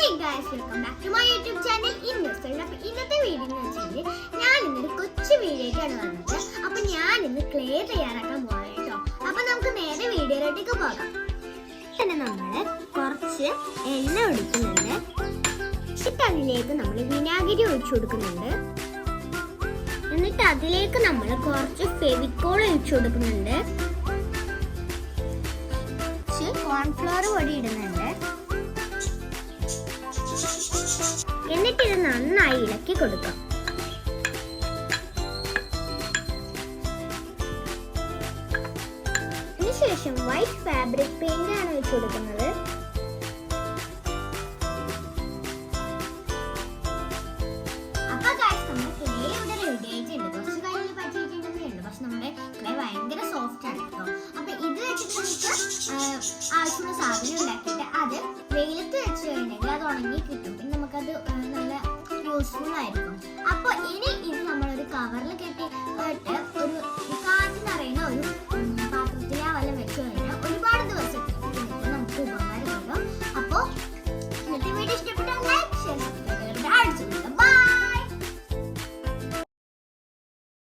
Welcome back to my YouTube channel ഇന്നോസൽ. അപ്പോൾ ഇന്നത്തെ വീഡിയോ എന്ന് വെച്ചാൽ ഞാൻ ഇന്നൊരു കൊച്ചു വീഡിയോയ്ക്കാണ് വന്നത്. അപ്പോൾ ഞാൻ ഇന്ന് ക്ലേ തയ്യാറാക്കാൻ പോകാം കേട്ടോ. അപ്പോൾ നമുക്ക് നേരെ വീഡിയോയിലേക്ക് പോകാം. പിന്നെ നമ്മൾ കുറച്ച് എണ്ണ ഒഴിക്കുന്നുണ്ട്, എന്നിട്ട് അതിലേക്ക് നമ്മൾ വിനാഗിരി ഒഴിച്ചു കൊടുക്കുന്നുണ്ട്, എന്നിട്ട് അതിലേക്ക് നമ്മൾ കുറച്ച് ഫെവിക്കോൾ ഒഴിച്ചു കൊടുക്കുന്നുണ്ട്, കോൺഫ്ലവർ പൊടി ഇടുന്നുണ്ട്, എന്നിട്ട് ഇത് നന്നായി ഇളക്കി കൊടുക്കാം. അതിനുശേഷം വൈറ്റ് ഫാബ്രിക് പെയിന്റ് ആണ് വെച്ച് കൊടുക്കുന്നത്. അപ്പൊ നമ്മുടെ ക്ലേ ഇവിടെ റെഡി ആയിട്ടുണ്ട്. കുറച്ച് കയ്യിൽ പറ്റിയിട്ടുണ്ടെന്നുണ്ട്, പക്ഷെ നമ്മുടെ ക്ലേ ഭയങ്കര സോഫ്റ്റ് ആണ് കേട്ടോ. അപ്പൊ ഇത് വെച്ചിട്ട് നമുക്ക് ആവശ്യമുള്ള സാധനം ഉണ്ടാക്കിയിട്ട് അത് വെയിലത്ത് വെച്ച് കഴിഞ്ഞെങ്കിൽ അത് ഉണങ്ങി കിട്ടും. പിന്നെ നമുക്കത് നല്ല യൂസ്ഫുൾ ആയിരിക്കും. അപ്പോൾ ഇനി ഇത് നമ്മളൊരു കവറിൽ കെട്ടിയിട്ട്